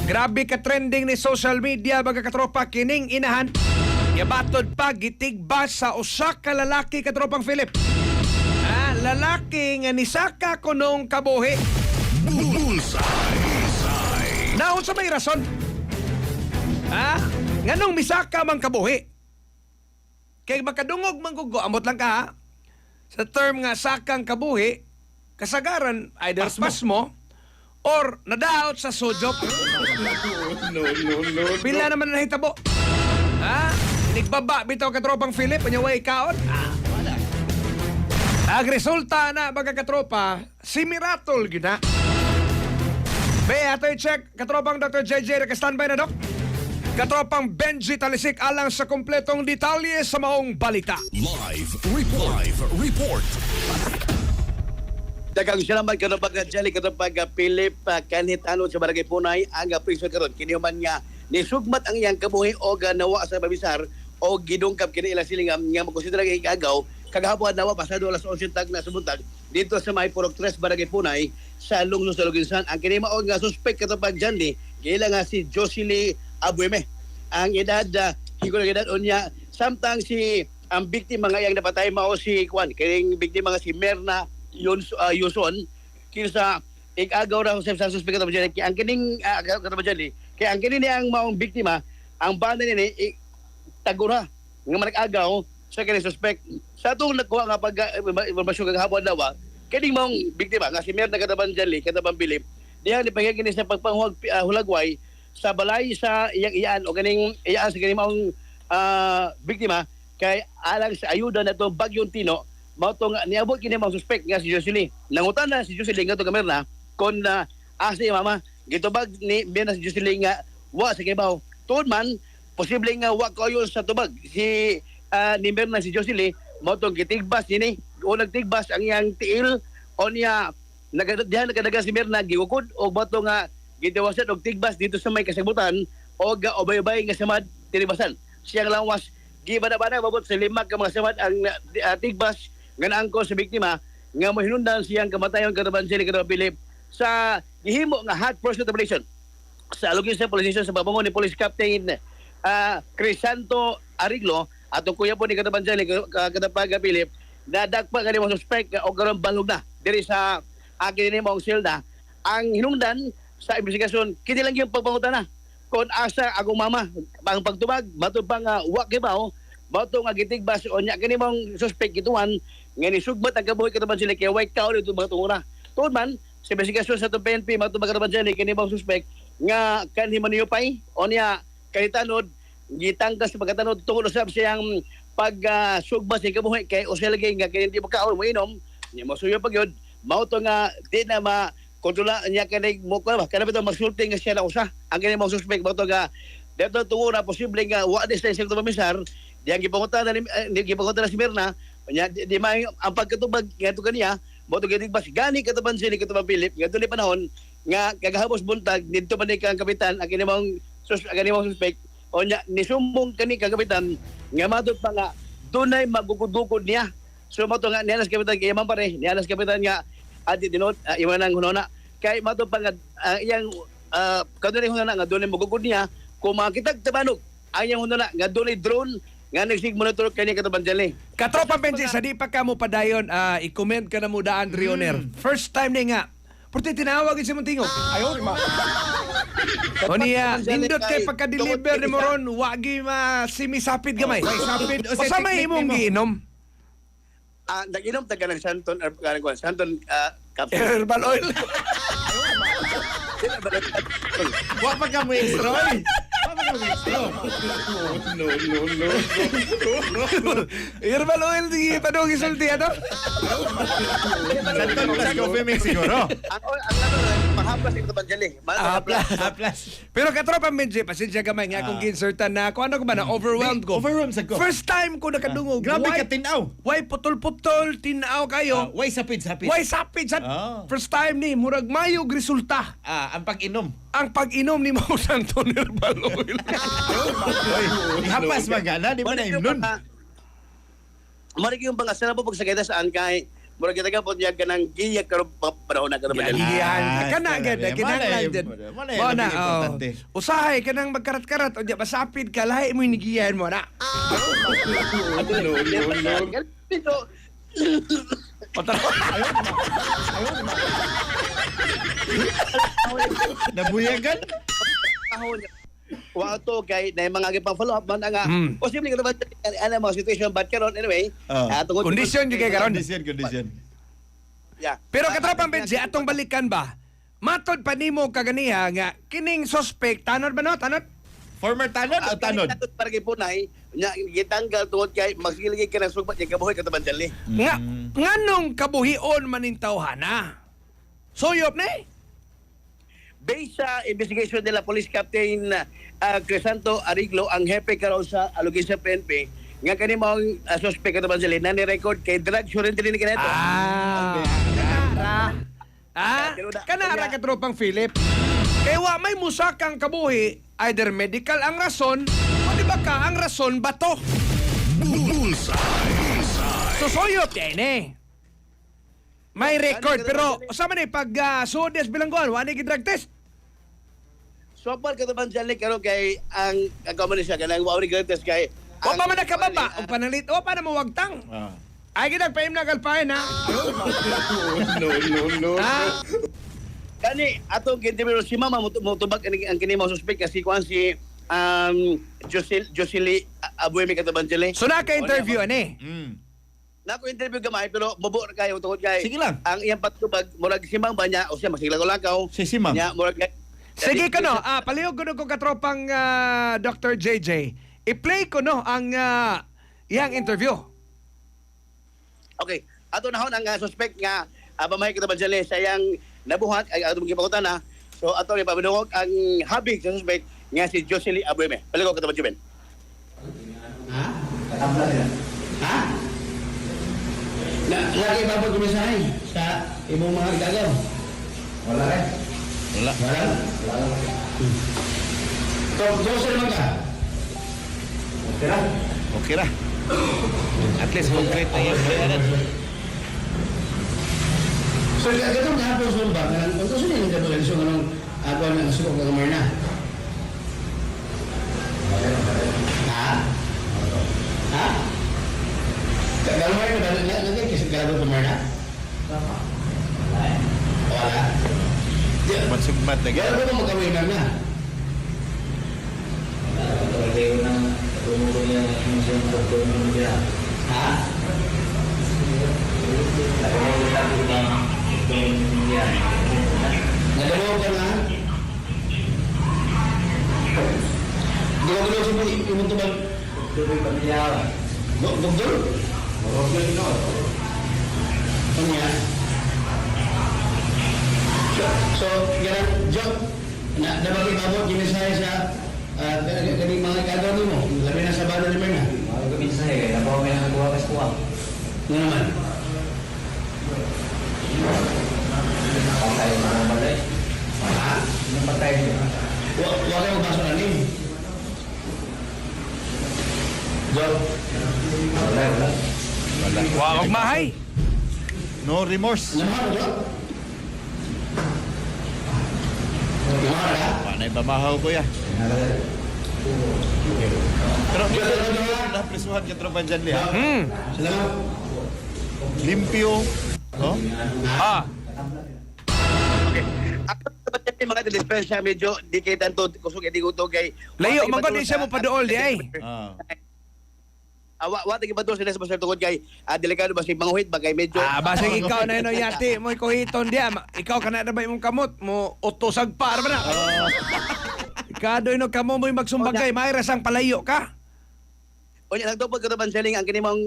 Grabe ka trending ni social media mga katropa kining inahan. Yabatod pa gitigbas sa usa ka lalaki katropang Philip. Lalaki nga nisaka kunong kabuhi. Bullseye. Naon sa may rason? Nganong misaka mang kabuhi? Kay makadungog manggugo amot lang ka ha? Sa term nga sakang kabuhi, kasagaran either pasmo or nadaot sa sujok. No. Pila naman na hitabo. Nigbaba bitaw katropang Philip, anyaway kaon. Wala. Ang resulta na mga katropa, si Miratol gina. Be, ato i-check, katropang Dr. JJ, naka-standby na, Dok? Katropang Benji Talisik alang sa kompletong detalye sa maong balita. Live report. Dagang salamat karon pagkajali karon Philip kanit ano sa barangay Punay ang priso karon kini man nga nisugmat ang iyang kabuhi o nawa sa babisar o gidungkap kini ila siling nga makonsidera kay kagaw kagahapon nawa pasado alas 11 tag na subuntag dito sa may Purok 3 barangay Punay sa lungsod sa Luginsan ang kini mao nga suspect karon pagjanli kila nga si Josely Abueme ang edad higuro edad unya samtang si ang biktima nga iyang napatay mao si Kwan kining biktima nga si Merna Yuson kinsa igagaw ra sa suspect katong dyan ang kining katong dyan kaya ang kining ang maong biktima ang banda ni tagura nga manag-agaw sa kining suspect sa atong nakuha nga pag-informasyon kagahapon daw kining maong biktima nga si Merna kataban dyan kataban Philip diha ni pagkakini sa pagpanghulagway hulagway sa balay sa iyang o kining iyaan sa kining maong biktima kay alang sa ayuda na to Bagyong Tino mao to nga niabot kini mga suspect nga si Josely. Nangutan na si Josely nga to kamerna kon asa mama gitubag ni Merna si Josely nga wa sa kibaw. Tuod man posible nga wa kayo sa tubag si ni Merna si Josely mao to gitigbas nini o nagtigbas ang iyang tiil o niya nagadaga si Merna giukod o mao to nga gitiwasan og tigbas dito sa may kasabutan o obay-obay nga samad tinibasan. Siyang lawas gibada-bada mabot sa 5 ka mga samad ang tigbas nga naangko sa biktima nga mahinundan siyang kamatayon kataban sila kataban Philip sa gihimo nga hot pursuit operation sa Luginsan Police Station sa pabangon ni Police Captain Crisanto Ariglo atong kuya po ni kataban sila kataban Philip nadagpa ka ni mga suspect o karon balog na diri sa akin ni mong silda ang hinungdan sa investigasyon kini lang yung pagpangutan na kung asa akong mama ang pagtubag matod pa nga wa kibaw bato nga gitigbas o nya kini mong suspect gituan nga nisugbat ang kabuhi kataban sila kay white cow dito mga tungura. Tuod man sa investigasyon sa PNP mato kataban sila kini mong suspect nga kanhi maniyupay o niya kanitanod gitangkas sa pagkatanod tungod usab siyang pagsugbat sa kabuhi kay uselgay nga kini di makaon mo inom ni masuyo pagyud mao to nga di na ma kontrola niya kani mo ko ba kana bitaw magsulti nga siya na usa ang kini mong suspect mao to nga dito tungod na posible nga wa di sa sektor pamisar diyang gipangutan na si Merna di may ang pagkatubag nga ito kaniya mo ito gitigbas gani kataban sila kataban Philip nga ito ni panahon nga kagahapos buntag dito pa ni kang kapitan ang kinimang suspect o niya nisumbong kani kang kapitan nga matod pa nga dunay magugudukod niya so mato nga niyanas kapitan kay man pare niyanas kapitan nga adi dinot iwan ang hunona kay matod pa nga iyang kadunay hunona nga dunay magugud niya kung makitag tabanog ang iyang hunona nga dunay drone nga nagsigmonitor kani kataban dali. Katropa Benji, sa di pa ka mo padayon, i-comment ka na mo daan Rioner. First time na nga. Porte tinawag si Muntingog. Ayaw, ma. O niya, nindot kay pagka-deliver ni mo ron, wagi simisapid gamay. Sapid o O sa may imong giinom? Nag-inom taga ng Santon Capsule. Herbal oil. Wa pa ka mo extra. No. Herbal oil, sige, tanong isulti, ano? Santon plus Coffee Mix siguro. Ang lalo na, mahaplas ito ba dyan Plus. Pero katropa Benji, pasensya gamay nga kung ginsertan na, kung ano ko ba na, overwhelmed ko. Overwhelmed sa ko. First time ko nakadungog. Grabe ka tinaw. Why putol-putol, tinaw kayo. Way sapid. Why sapid? First time ni, murag mayog resulta. Ang pag-inom. Ang pag-inom ni Mau Santon Herbal Oil. Hapas magana, di ba na imnon? Marik yung pangasara po pagsagay saan kay mura kita ka po niya kanang giyak karon panahon na karon madali. Gigihan. Ah, Kana gid malay, kinahanglan malay, jud. malay, Mo na. labing importante. Usahay kanang magkarat-karat o di masapid ka lahi mo inigiyan mo na. Dito, Nabuyagan? panahon wa to kay na mga gipang follow up man nga posible ka ba ana mo situation bad karon anyway tungod Kondisyon gyud kay karon. Condition. yeah. Pero katropang Benji, atong balikan ba? Matod pa nimo kaganiha nga kining suspect tanod ba no? Tanod? Former tanod o tanod? para kay punay nya gitanggal tungod kay magsiligay ka ng sugbat kay kabuhi kataban dali. Nga nganong kabuhion maning tawhana? Suyop ni? Based sa investigation nila Police Captain Crisanto Ariglo ang hepe karon sa alugin sa PNP nga kani mao suspect kataban dali na ni-record kay drug surrender ni kanato. Kanara katropang Philip. Kaya wa may musakang kabuhi, either medical ang rason, o di ba ka ang rason bato? Bullseye. Susuyop yan eh. May record, pero usama ni pag sudes bilangguan, wala ni drug test. So far kataban dali karon kay ang kagaman siya kanang wa ori test kay O pa man nakababa, o panalit, o pa na mawagtang. Ay, ginagpaim na kalpahin, ha? No. Ha? Kani atong interview si Mama mutubag ang kini mo suspect kasi kuan si Josely Abuemi kataban dili. So, naka-interview, ani? Nako interview gamay pero bobo ra kayo tungod kay Sige lang. ang iyang patubag murag simang ba niya o siya masiglaw-lakaw. Si Simang. Nya murag Sige ko, no? Palihog ko no kung katropang Dr. JJ. I-play ko, no, ang iyang interview. Okay. Ato nahon ang suspect nga abamay kataban dili sa iyang nabuhat ay ato gipakutan na. So ato ni pabidungog ang habig sa suspect nga si Josely Abuemi. Paligo kataban Juben. Ha? Lagi ba po kumisahay sa imong mga gagaw? Wala rin. Wala. Wala? So, sir naman ka? Okay ra? Okay ra. At least concrete na yan. So, gatong hapon sa ba? Kung gusto nyo yung gano'n, so anong ako ang sukong kagamar na? Ha? Ha? Kagamar na ba? Lagay kasi kalabang kamar na? Wala. Mansugmat na Gano'n gano'n. ba magkawin na? Ha? Nadalaw ka na? Di ba gulo sa imong tubag? Doktor? Ano yan? So, yan, Joe, nabagi babot, ginisaya sa ganing mga gagaw mo, labi na sa bala ni Merna. Ano naman? Ha? Huwag kayo magbaso na rin. Joe? Wala. Wag mahay. No remorse. Ano ba, Joe? Lumahar ka? Panay bamahaw ko ya. Pero naprisuhan ka tropa dyan liha. Salamat. Limpyo. No? Ako sa mga dispensa medyo di kay tanto kusog di ko to kay Layo, magkano siya mo padool di ay? Wa tagi ba to sila sa pastor tungod kay delikado ba si manguhit ba kay medyo Basig ikaw na yun, yati, mo ikuhiton diya. Ikaw ka na ba imong kamot? Mo utosag para ba na? Ikado yun, kamo mo'y magsumbagay. May rasang palayo ka. Unya nagtupad ka naman siling ang kini mong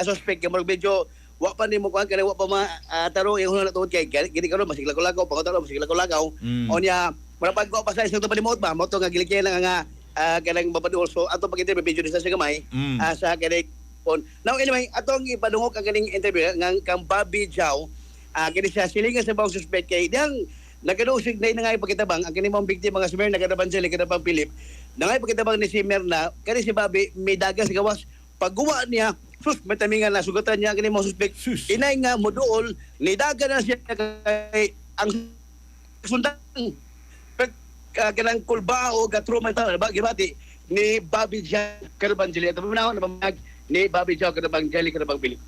suspect kay murag medyo wa pa nimo kuan kay wa pa taro yung na tuod kay gini karon masiglaw-lagaw pagkataro masiglaw-lagaw. Unya mura pag ko pa sa isang palimot ba mo to nga gilikyan nga kanang mapadul so ato pag interview medyo sa gamay sa kanang phone. Now anyway atong ipadungog ang kaning interview ng kang Bobby Jao kini siya silingan sa bawang suspect kay dang nagkadusig na nga ipakitabang ang kini mong biktima nga si Mer nagkadaban sila kadabang Philip nangay pakitabang ni si Mer na kani si Bobby may dagas gawas pagguwa niya sus may tamingan na sugatan niya kini mo suspect inay nga moduol nidagan na siya kay ang sundang kanang kulba o gatruma ta ba gibati ni Bobby Jao Carabanjali at pamanahon na pamag ni Bobby Jao Carabanjali Carabang Bilip.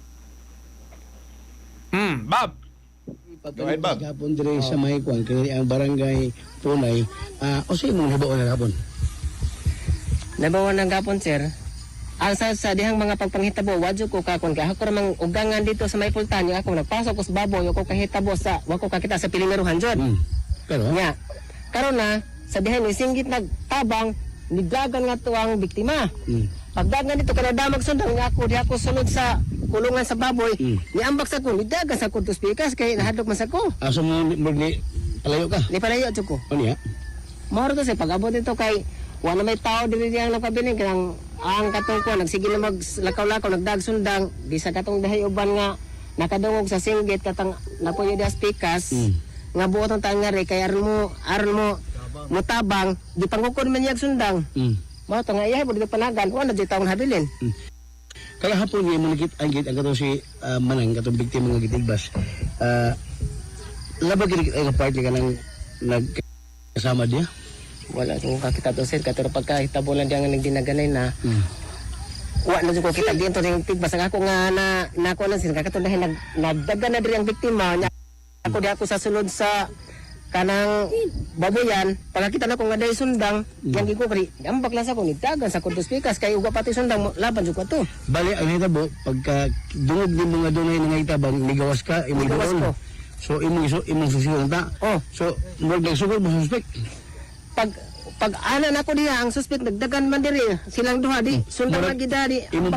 Bob. Pagkain gapon dire sa may kuan kini ang barangay Punay. O sa imong hibaon na gapon. Nabawan ng gapon, sir. Ang sa dihang mga pagpanghitabo, wadyo ko kakon kay ako ramang ugangan dito sa may pultanyo ako nagpasok ko sa baboy ako kahitabo sa wako kakita sa Pilimeruhan jud. Pero Nya. Karon na sa dihan ni singgit nagtabang nidagan nga to ang biktima. Pagdagan dito kada damag sundang nga ako di ako sulod sa kulungan sa baboy. Niambak sa ko nidagan sa kuntos pikas kay nahadlok man sa ko. aso mo ni palayo ka. Ni palayo jud ko. O niya? Mao to sa pag-abot dito kay wala may tao diri diyang nakabiling kanang ang katong ko nagsige na maglakaw-lakaw nagdagsundang bisa katong dahay uban nga nakadungog sa singgit katang napuyo das pikas nga buot ang tangari kay aron mo mutabang di pangukod man yag sundang mao to nga iyahay mo dito panagan wala di taong habilin Kaya hapon niya mo nakit ang katong si Manang katong biktima nga gitigbas. Laba gid ang party ka nang nagkasama dia. wala kung kakita to sir katong pagkahitabo lang diyan nga nagdinaganay na wa na jud ko kita dito ning tigbas ang ako nga na ko lang sir katong dahil nagdagan na diri ang biktima nya ako di ako sa sulod sa kanang baboyan pagkita na ko nga dahil sundang yang gikukri ang baklas ako ni dagan sa kuntos pikas kay uga pati sundang laban jud ko to Bali ang hitabo pagka dungog ni mga dunay nga hitabang ligawas ka imong Ligawas doon. ko. So imong susiyon ta. oh So mo nagsugod mo suspect. pag ana na ko diha ang suspect nagdagan man diri silang duha di sundang Murag- lagi dari Imong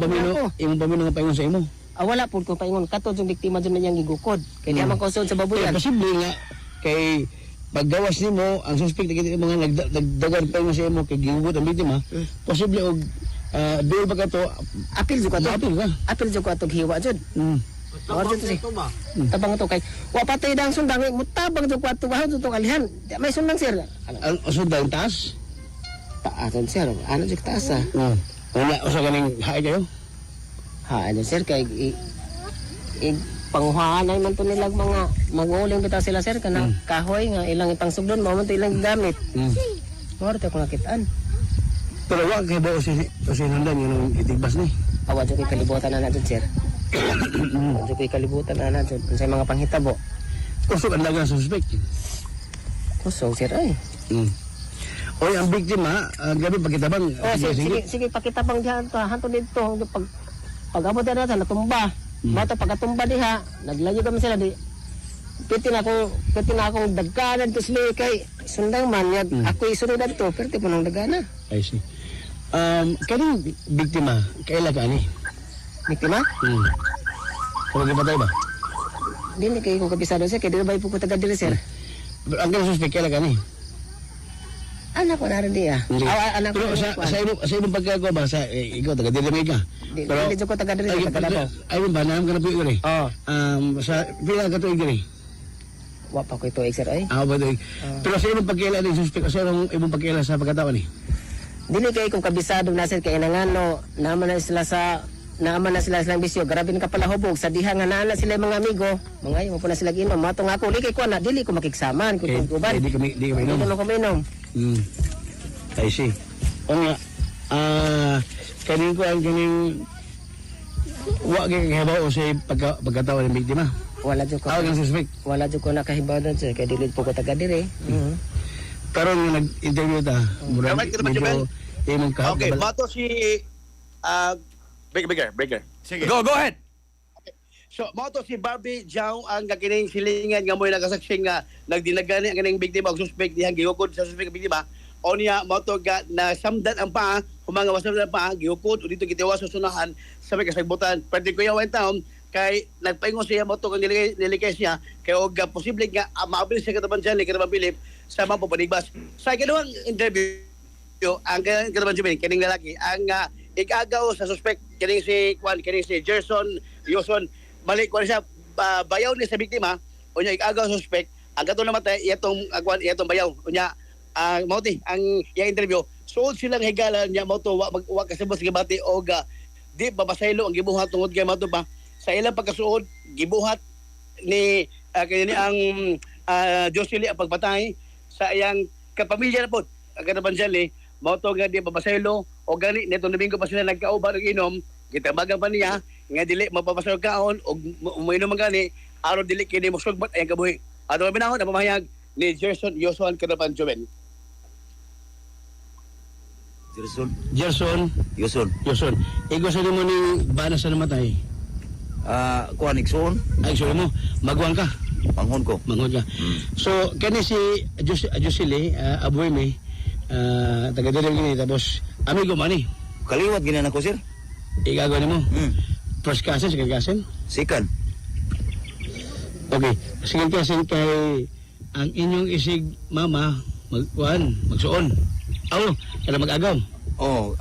pamino nga paingon sa imo. wala pud ko paingon kato yung biktima jud man yang gigukod kay di man ko sud sa Kaya baboyan posible nga kay paggawas nimo ang suspect na mga nagdagan pa sa imo kay gihugot ang biktima. Posible og bill ba ka to apil jud ko to apil ka. apil jud ko atog hiwa jud Or dito si. Tabang to kay wa patay dang sundang mutabang jud ko ato bahon jud to kalihan. Di may sundang sir. Ang sundang taas. Taasan sir. Ano jud taas ah. Wala usa ganing haay kayo. Ha ano sir kay panguhaan ay man to nilag mga maguling bitaw sila sir kanang kahoy nga ilang ipangsugdon mo man to ilang gamit. Mo ko nakitaan. Pero wa kay bao si Nandang yung itigbas ni. Awa jud kay kalibutan na jud sir. Awa jud kay kalibutan na jud sa mga panghitabo. Kusog ang lagang sa suspect. Kusog sir ay. Oy, ang biktima, gabi pagkitabang. Oh, sige pakita pang dihan to hanto dito pag abot na sa natumba. Mata pagkatumba diha, naglayo kami sila di. Piti na akong dagkanan to sila kay sundang man yag ako isunod to pero tipo nang dagana. I see. Kaning biktima, kaila ka ni? Biktima? Kung patay ba? Dili kay ko kabisado sir kay dili ba ipo ko taga diri sir. Ang kanang suspect kaila ka ni? Anak ko na rin di ah. Anak ko Pero sa ibang pagkagawa ba, ikaw taga dili ka? Dili ko taga diri sa taga Davao. Ayun ba, naam ka na po yun eh? Oh, Sa pila ka to yun eh? wa pa ko ito sir ay. Ba to Pero sa ibang pagkaila ng suspect, sa ibang pagkaila sa pagkataon eh? Dili kay kung kabisado na sir kay nangano naman na sila silang bisyo grabe ka pala hubog sa diha nga naa sila mga amigo mga mo po na sila ginom mato nga ako likay ko na dili ko makiksaman ko tuban Di kami inom. dili ko minom I see. O nga, kaning ko ang kaning wa kay kahibaw sa pagkataon ng biktima. wala jud ko Tawag ang suspect. wala jud ko nakahibaw na sir kay dili po ko taga diri Karon nga nag-interview ta, murag Dapat kita ba, medyo imong kahap. Okay, bato si Breaker. Sige. Go ahead. So, mo to si Barbie Jao ang kakining silingan nga mo'y nagasaksing nga nagdinagani ang kaning biktima og suspect dihang gihukod sa suspect nga biktima. O niya mo to ga na samdan ang paa, humanga wasamdan ang paa, gihukod o dito gitiwas sa sunahan sa may kasagbutan. Pwede ko yawan taon kay nagpaingon siya mo to kang nilikay siya kay og posible nga maabilis siya kataban dyan ni Kataban Philip sa mga papanigbas. Sa kinuhang interview ang Kataban Jumin, kining lalaki ang ikagaw sa suspect kining si Gerson Yoson balik ko siya bayaw ni sa biktima unya ikagaw sa suspect ang kato namatay iyatong bayaw unya mauti ang iyang interview suod silang higala niya mauto wa kasabot sa gibati og di babasaylo ang gibuhat tungod kay mato pa sa ilang pagkasuod gibuhat ni kini ang Jocelyn ang pagpatay sa iyang kapamilya na po ang Katabanjali mao to nga di babasaylo o gani neto Domingo pa sila nagkauban og inom gitabagan pa niya nga dili mapapasaylo kaon og uminom man gani aron dili kini mosugbat ay kabuhi ato binahon ang pamahayag ni Gerson Yosuan Katabanjoven. Gerson, Yuson. Yoson. Ikaw sa mo ni bana sa namatay. Kuan Ikson, Ay, sorry mo, magwang ka. panghon ko. Mangod ka. So, kani si Josile, aboy me, taga-dili gini, tapos, amigo man ni. Kaliwat ginan ako sir. Igagawa ni mo. Hmm. First cousin, second cousin. Sikan. Okay. Second cousin kay ang inyong isig mama, magsuon. Aw, kada mag-agaw. Oh,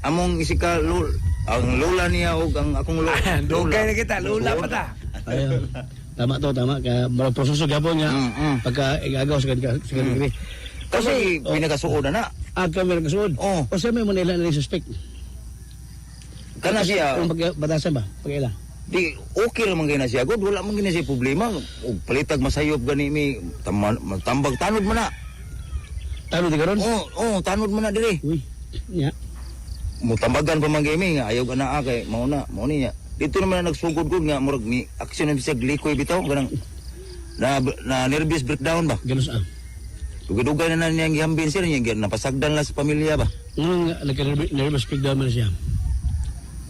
among isika ang lola niya ug ang akong lola. Dugay na kita, lula pa ta. Ayun. Tama to, tama. Kaya marang proseso gapon niya. Pagka igagaw sa second degree. Kasi pinagasuod na. Kami nagkasuod. Oh. O sa may mo nila na suspect. Kana siya. Kung batasan ba? Pag-ila. Di okay ra man gina siya. God wala man gina siya problema. Og palitag masayop gani mi tambag tanod man na. Talo di karon? Tanod man na diri. Uy. Ya. Mutambagan pa man gami nga ayaw ana kay mao niya. Dito naman na nagsugod gud nga murag mi action na siya likoy bitaw ganang na nervous breakdown ba. Ganun sa. Dugay-dugay na niya gihambin siya niya napasagdan lang sa pamilya ba. Nung nagka-nervous breakdown man siya.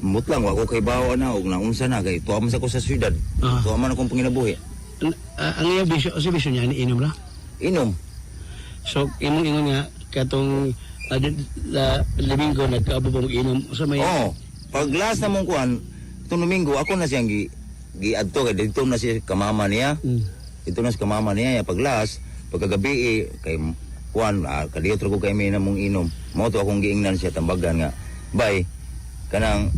Mut lang wa ko kay bawa na og naunsa na kay tuwa man sa ko sa syudad. Tuwa man akong panginabuhi. Ang iyang bisyo, si bisyo niya, inom na. Inom. So, ingon nga, katong Domingo, nagkaabubong inom. So, may... Pag last na mong kuan, itong Domingo, ako na siyang gi-adto kay dito na siya kamama niya. Dito na sa kamama niya, pag last, pagkagabi kay kuan, kadiyot ko kay may namong inom. Mao to akong giingnan siya tambagan nga. Bye. Kanang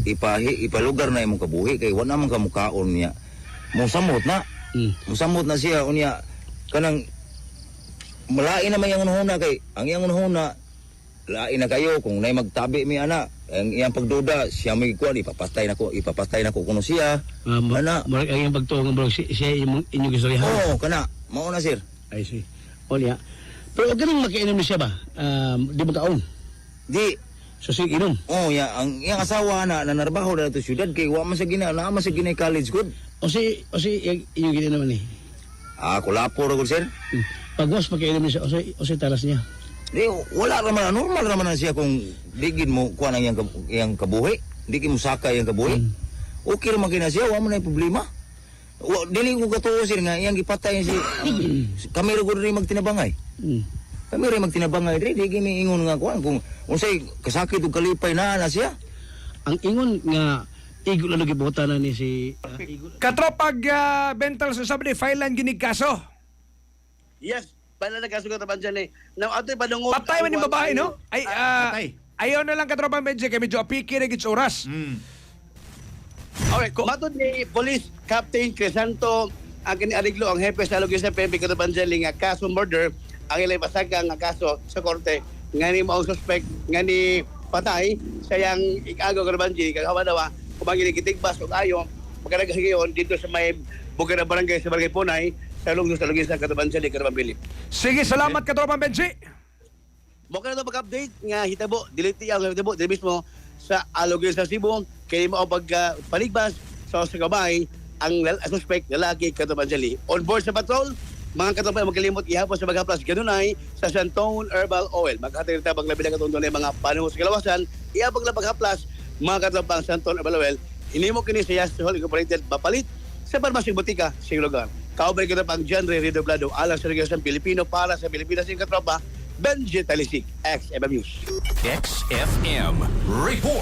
ipalugar na imong kabuhi kay wala man ka mukaon niya. Musamot na. Musamot na siya unya kanang malain naman yung unhuna kay ang iyang unhuna lain na kayo kung nay magtabi mi ana ang iyang pagduda siya may kuan ipapatay nako kuno siya ana Marag ang iyang pagtuong bro siya inyong istorya. kana mao na sir. I see. Olya. Pero ganun makainom na siya ba? Di mo taon? Di So sige inom. ya ang iyang asawa na nanarbaho na to syudad kay wa man sa gina na man sa gina college good. O si inyong gina naman eh. Kulapo ra gud sir. Pagwas makainom niya siya o si taras niya. Di wala ra man normal ra man siya kung digid mo kuan ang iyang kabuhi. Di mo saka iyang kabuhi. Okay ra man kina siya wa man ay problema. Dili ko katuo sir nga iyang gipatay si kami ra gud rin magtinabangay. Kami rin magtinabangay rin, di kami ingon nga kuan kung unsay kasakit ug kalipay na siya. Ang ingon nga igol na gibutan na ni si igol. Katropag bental sa sabi ni filean ginig kaso. Yes, pala nagkasugat naman dyan eh. Now, ato ipadungod. Patay man yung babae, no? Ay, patay. ayaw na lang katropang Benji kay medyo apiki na gits oras. Okay, matod ni Police Captain Crisanto ang kiniariglo ang hepe sa Lugis sa PNP Katabanjali nga kaso murder ang ilay pasaka nga kaso sa korte nga ni maong suspect nga ni patay sayang ikagaw Katabanjali kagawa daw kumagili kitigbas ug ayo pagkadagasigayon dito sa may buga na barangay sa Barangay Punay sa Lugis sa Katabanjali Katabambili. Sige, salamat katropang Benji. Mo ka na pag-update nga hitabo diliti ang hitabo dili mismo sa Alugis sa Cebu kay mao pagpaligbas sa Gabay ang suspect lalaki Katabanjali. On board sa patrol, mga katropang magkalimot ihapon sa maghaplas ganunay sa Santone Herbal Oil. Maghatid tabang labi na katong mga panuhos sa kalawasan, ihapon lang maghaplas mga katropang Santone Herbal Oil. Hinimo kini sa Yas Hall Incorporated mapalit sa parmasing botika sa lugar. Kaubay katropang genre redoblado alang sa regasyon Pilipino para sa Pilipinas yung katropa Benji Talisik, XFM News. XFM Report.